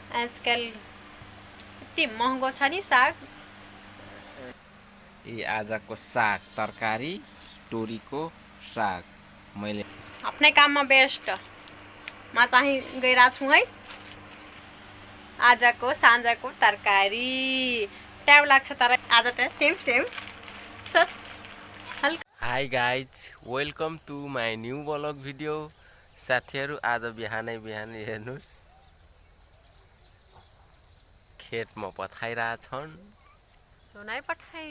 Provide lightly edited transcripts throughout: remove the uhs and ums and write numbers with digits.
आजकल यति महँगो छ नि साग। आजको साग तरकारी तोरीको साग मैले आफ्नै काममा व्यस्त म चाहिँ गइरहेको छु है। आजको साँझको तरकारी टाइम लाग्छ तर आज त सेम सर हल्का। Hi guys, welcome to my new vlog video. साथीहरू आज बिहानै हेर्नुहोस् खेतमा पठाइरहेछन्। धुनाइ पठाइ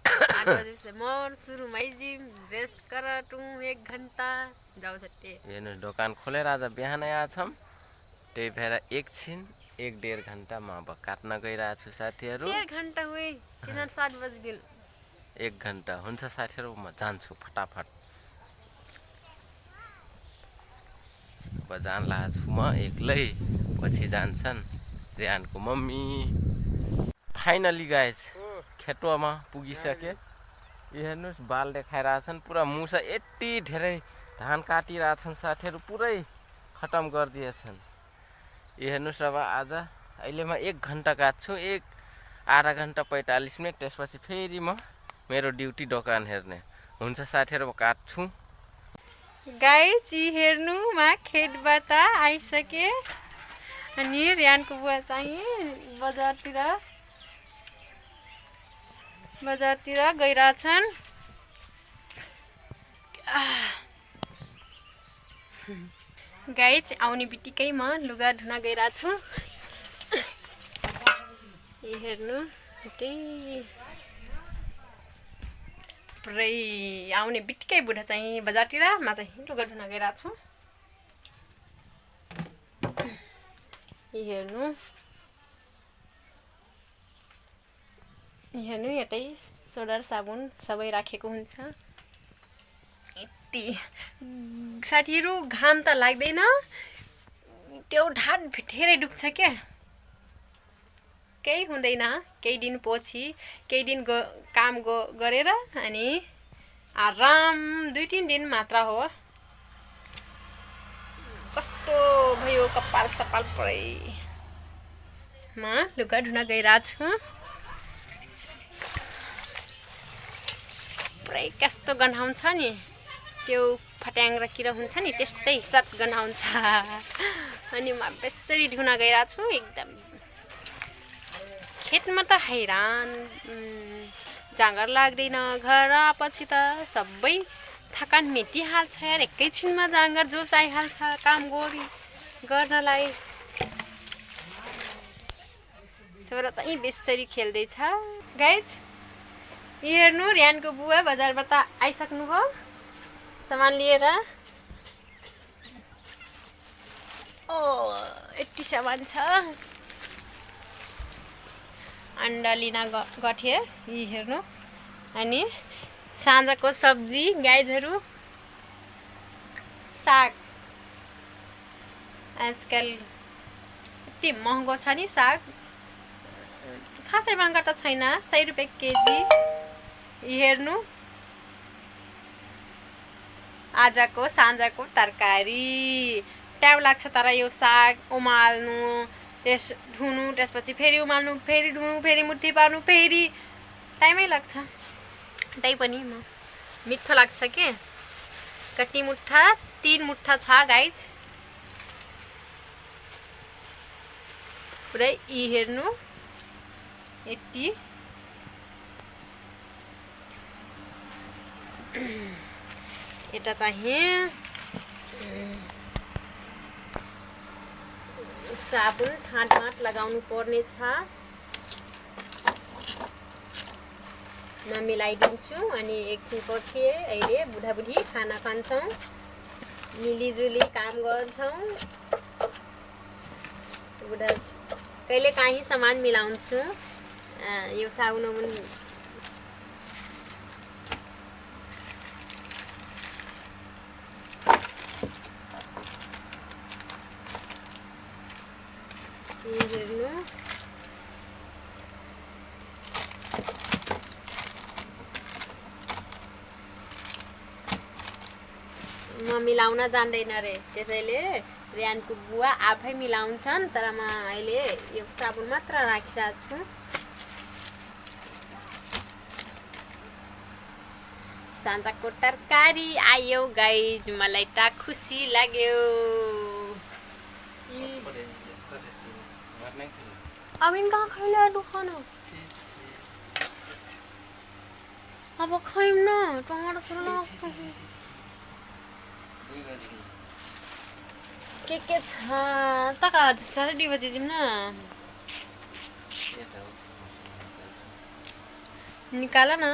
8 बजे से मोर सुरु मै जिम रेस्ट कर टू 1 घंटा जाऊ छट्टे। हेर्नुहोस् दोकान खोलेर आज बिहानै आछौँ। त्यही भएर एकछिन 1-1.5 घन्टामा अब काट्न गइरहेको छु साथीहरू। 1.5 घन्टा हुए किन 7 बज गेल। 1 घन्टा हुन्छ साथीहरू, म जान्छु फटाफट। अब जान लाग्छु म एक्लै, पछि जान्छन् रियानको मम्मी। फाइनली गाइस खेतमा पुगिसके। हेर्नुहोस् बाल देखाइरहेछन्, पुरा मुसा यति धेरै धान काटिरहेछन् साथीहरू, पुरै खतम गरिदिएछन्। हेर्नुहोस् अब आज अहिले म 1 घन्टा काट्छु, 1 आधा घन्टा 45 मिनट, त्यसपछि फेरि म मेरो ड्युटी दोकान हेर्ने हुन्छ साथीहरू। म काट्छु। गाइस हेर्नु म खेतबाट आइसके अनि रियानको बुवा चाहिँ बजारतिर गइरहेछन्। गाइस आउने बित्तिकै म लुगा धुन गइरहेछु। हेर्नु पुरै आउने बित्तिकै बुढा चाहिँ बजारतिर, म चाहिँ लुगा धुन गइरहेछु। हेर्नु यतै सोडा साबुन सबै राखेको हुन्छ। यति साथीहरू घाम त लाग्दैन, त्यो ढाड धेरै दुख्छ क्या। केही हुँदैन, केही दिन पछि केही दिन काम गरेर अनि आराम 2-3 दिन मात्र हो। कस्तो भयो कपाल सपाल पुरै। म लुगा धुन गइरहेछु। पुरै कस्तो गन्हाउँछ नि, त्यो फट्याङ्ग्रा किरा हुन्छ नि त्यस्तै सट गन्हाउँछ। अनि म बेसरी धुन गइरहेछु। एकदम खेतमा त हैरान, जाँगर लाग्दैन। घर आएपछि त सबै थकान मेटिहाल्छ यार, एकैछिनमा जाँगर जोस आइहाल्छ काम गर्नलाई। छोरा चाहिँ बेसरी खेल्दैछ। गाइज हेर्नु रियानको बुवा बजारबाट आइसक्नु हो सामान लिएर। ओ यति सामान छ। अन्डा लिन गथे हेर्नु। अनि साँझको सब्जी गाइजहरू साग। आजकल यति महँगो छ नि साग, खासै महँगो त छैन, 100 रुपियाँ केजी। हेर्नु आजको साँझको तरकारी टाइम लाग्छ तर यो साग उमाल्नु, धुनु, त्यसपछि फेरि उमाल्नु, फेरि धुनु, फेरि मुठी पार्नु, फेरि टाइमै लाग्छ। त्यही पनि मिठो लाग्छ के। कति मुठा? 3 मुठा छ गाइज। पुरै हेर्नु यति। यता चाहिँ साबुन ठाँट लगाउनु पर्ने छ। म मिलाइदिन्छु अनि एकछिन पछि अहिले बुढाबुढी खाना खान्छौँ, मिलिजुली काम गर्छौँ। बुढा कहिले काहीँ सामान मिलाउँछु। यो साबुन हेर्नु म मिलाउन जान्दैन रे, त्यसैले रियानको बुवा आफै मिलाउँछन्, तर म अहिले यो साबुन मात्र राखिरहेको छु। साँझको तरकारी आयो गाइज, मलाई त खुसी लाग्यो। अबिन कहाँ खैला दुखान अब खाइम न टमाटर सर के छ त का साढे 2 बजे जाऊँ न निकाल न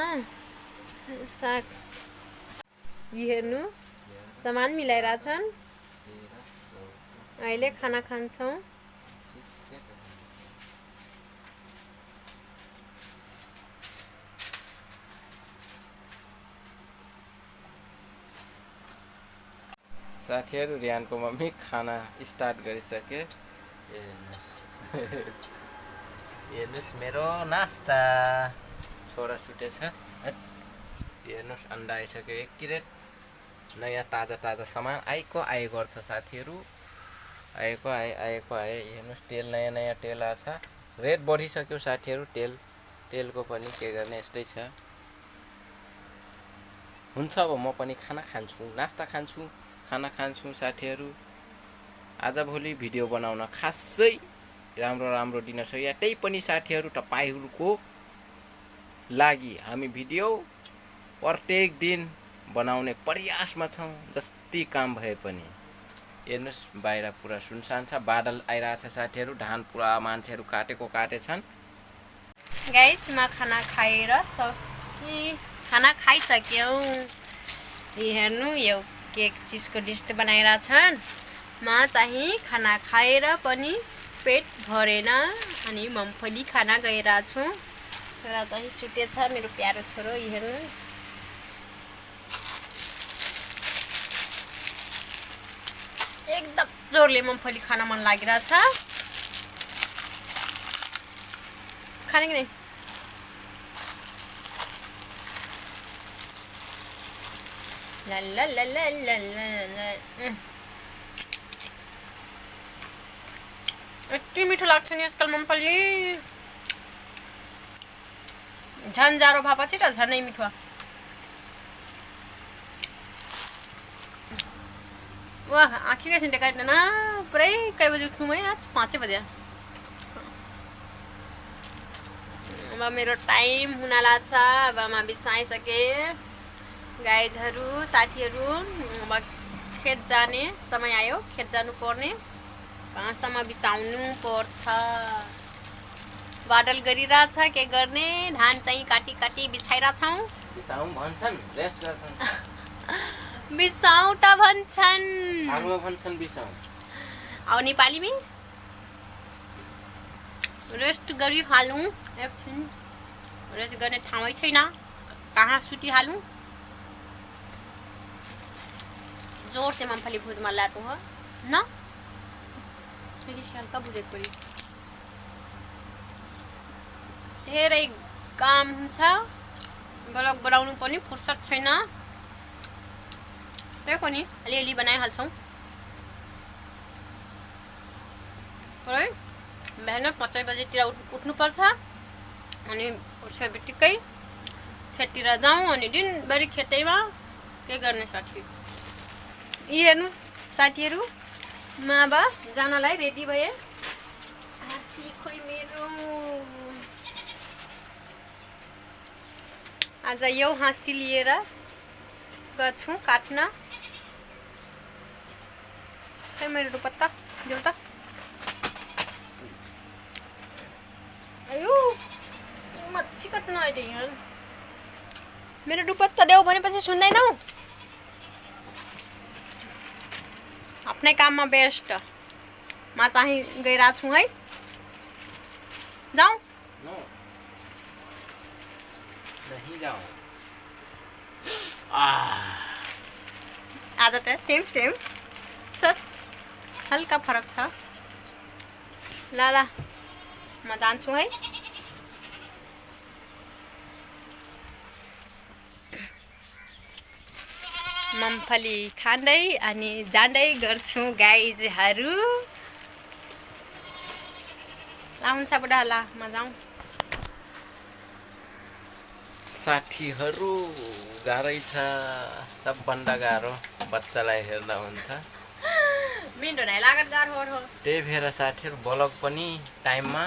साग हेर्नु सामान मिलाइरहेछन्। अहिले खाना खान्छौँ। साथीहरु रियानको मम्मी खाना स्टार्ट गरिसके। हेर्नुस् मेरो नास्ता छोरा सुतेछ। हेर्नुस् अन्डा आइसक्यो 1 किरेट। नयाँ ताजा सामान आए गर्छ साथीहरु। आएको आए। हेर्नुस् तेल नयाँ तेल आछ। रेट बढिसक्यो साथीहरु तेलको पनि के गर्ने यस्तै छ। हुन्छ अब म पनि खाना खान्छु, नास्ता खान्छु, खाना खान्छु साथीहरु। आज भोलि भिडियो बनाउन खासै राम्रो दिन सकिया त्यही पनि साथीहरु तपाईहरुको लागि हामी भिडियो प्रत्येक दिन बनाउने प्रयासमा छौं जस्ती काम भए पनि। हेर्नुस् बाहिर पुरा सुनसान छ, बादल आइराछ साथीहरु। धान पुरा मान्छेहरु काटे छन्। गाइस म खाना खाइसक्यौ। हेर्नु यो केक चीजको डिस बनाइराछन्। म चाहिँ खाना खाएर पनि पेट भरेन अनि मूंगफली खाना गइराछु। छोरा चाहिँ सुतेछ मेरो प्यारो छोरो। हेर्नु एकदम जोरले मूंगफली खान मन लागिरहेछ। खाने कि नहीं? यति मिठो लाग्छ नि आजकल मूंगफली। झन् जाडो भएपछि त झनै मिठो। वाह आँखी कैसे देखाइदैन पुरै। कई बजे उठ्नु मैं आज 5 बजे। अब मेरो टाइम हुन लाग्छ। अब म बिसाइसके गाइजहरु साथीहरु। अब खेत जाने समय आयो। खेत जानु पर्ने। कहाँसम्म बिसाउनु पर्छ। बादल गरिरहेछ के गर्ने। धान चाहिँ काटी बिसाइराछौं। बिसाउँ भन्छन् रेस्ट गर्छन्। बिसाउँ त भन्छन्। हालमा भन्छन् बिसाउँ। अब नेपालीमै रेस्ट गरी हालौं। एकछिन रेस्ट गर्ने ठाउँै छैन। कहाँ सुती हालौं। जोर से मूंगफली भूज मन लातो हो न। हल्का भुजेको परि धेरै काम हुन्छ। ब्लग बनाउनु पनि फुर्सद छैन। त्यही पनि अलिअलि बनाइहाल्छौँ। है बिहान 5 बजेतिर उठ्नु पर्छ। अनि उठ्छ बित्तिकै खेततिर जाउँ। अनि दिनभरि खेतैमा के गर्ने साथी। हेर्नु साथीहरु म अब जानलाई रेडी भए। हाँसी खोइ मेरो आज यो हाँसी लिएर गछु काट्न। खै मेरो दुपट्टा देऊ त। आयो मच्छी काट्न आइदिए यार। मेरो दुपट्टा देऊ भनेपछि सुन्दैनौ। आफ्नै काममा बेस्ट। म चाहिँ गइराछु है। जाऊ नहीं जाऊँ। आज त सेम सर हल्का फरक छ। ल म जान्छु है। मुम्फली खाँदै अनि जाँदै गर्छु गाइजहरू। हुन्छ बुढाला म जाउँ। साथीहरू गाह्रै छ, सबभन्दा गाह्रो बच्चालाई हेर्दा हुन्छ। मिन्टो नै लागत गाह्रो हो। त्यही भएर साथीहरू ब्लग पनि टाइममा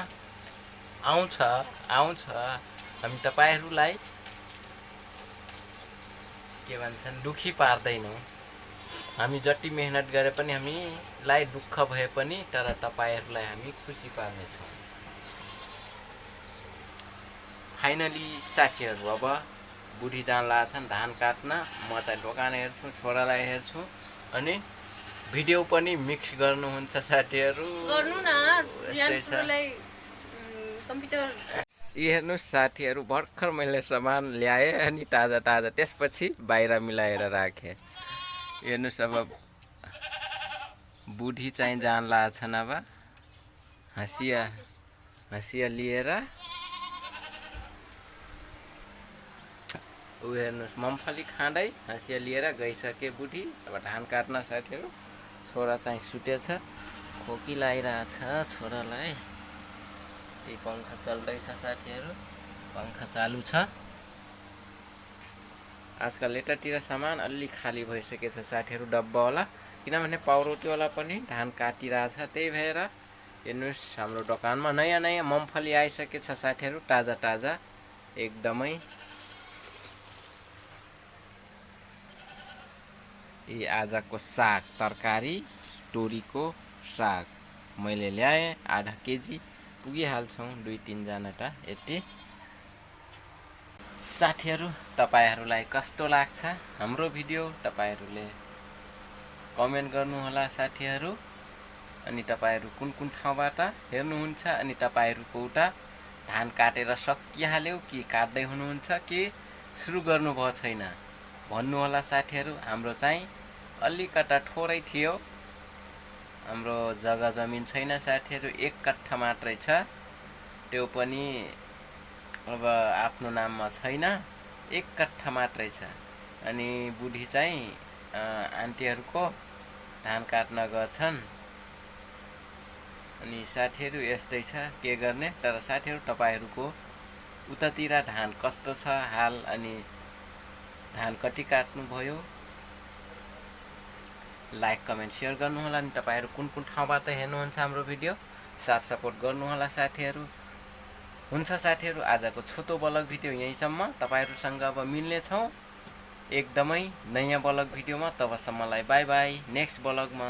आउँछ हामी तपाईँहरूलाई के भन्छन् दुखी पार्दैनौँ। हामी जति मेहनत गरे पनि हामीलाई दुःख भए पनि तर तपाईँहरूलाई हामी खुसी पार्नेछौँ। फाइनली साथीहरू अब बुढी जान लाग्छन् धान काट्न, म चाहिँ दोकान हेर्छु, छोरालाई हेर्छु अनि भिडियो पनि मिक्स गर्नुहुन्छ साथीहरू। गर्नु न यान्सुलाई कम्प्युटर। हेर्नुहोस् साथीहरू भर्खर मैले सामान ल्याएँ अनि ताजा ताजा त्यसपछि बाहिर मिलाएर राखेँ। हेर्नुहोस् अब बुढी चाहिँ जान लाग्छन्। अब हँसिया लिएर ऊ हेर्नुहोस् मुम्फली खाँदै हँसिया लिएर गइसके बुढी। अब धान काट्न साथीहरू छोरा चाहिँ सुतेछ, खोकी लागिरहेछ छोरालाई। यही पङ्खा चल्दैछ साथीहरू, पङ्खा चालु छ। आजकल यतातिर सामान अलि खाली भइसकेछ साथीहरू डब्बावाला, किनभने पाउरोटीवाला पनि धान काटिरहेछ। त्यही भएर हेर्नुहोस् हाम्रो दोकानमा नयाँ नयाँ मुम्फली आइसकेछ साथीहरू, ताजा ताजा एकदमै। यी आजको साग तरकारी तोरीको साग मैले ल्याएँ, आधा केजी पुगिहाल्छौँ 2-3 जनाटा यति। साथीहरू तपाईहरूलाई कस्तो लाग्छ हाम्रो भिडियो तपाईहरूले कमेन्ट गर्नुहोला साथीहरू। अनि तपाईहरू कुन कुन ठाउँबाट हेर्नुहुन्छ अनि तपाईहरूको उता धान काटेर सकिहाल्यो कि काट्दै हुनुहुन्छ कि सुरु गर्नुभएको छैन भन्नुहोला साथीहरू। हाम्रो चाहिँ अलिकता थोरै थियो, हाम्रो जग्गा जमिन छैन साथीहरू, 1 कट्ठा मात्रै छ, त्यो पनि अब आफ्नो नाममा छैन, 1 कट्ठा मात्रै छ। अनि बुढी चाहिँ आन्टीहरूको धान काट्न गएछन्। अनि साथीहरू यस्तै छ, के गर्ने। तर साथीहरू तपाईहरूको उतातिर धान कस्तो छ हाल अनि धान कति काट्नुभयो लाइक कमेन्ट सेयर गर्नुहोला। अनि तपाईहरू कुन कुन ठाउँबाट हेर्नुहुन्छ हाम्रो भिडियो साथ सपोर्ट गर्नुहोला साथीहरू। हुन्छ साथीहरू आजको छोटो ब्लग भिडियो यहीँसम्म। तपाईहरूसँग अब मिल्नेछौँ एकदमै नयाँ ब्लग भिडियोमा। तबसम्मलाई बाई बाई, नेक्स्ट ब्लगमा।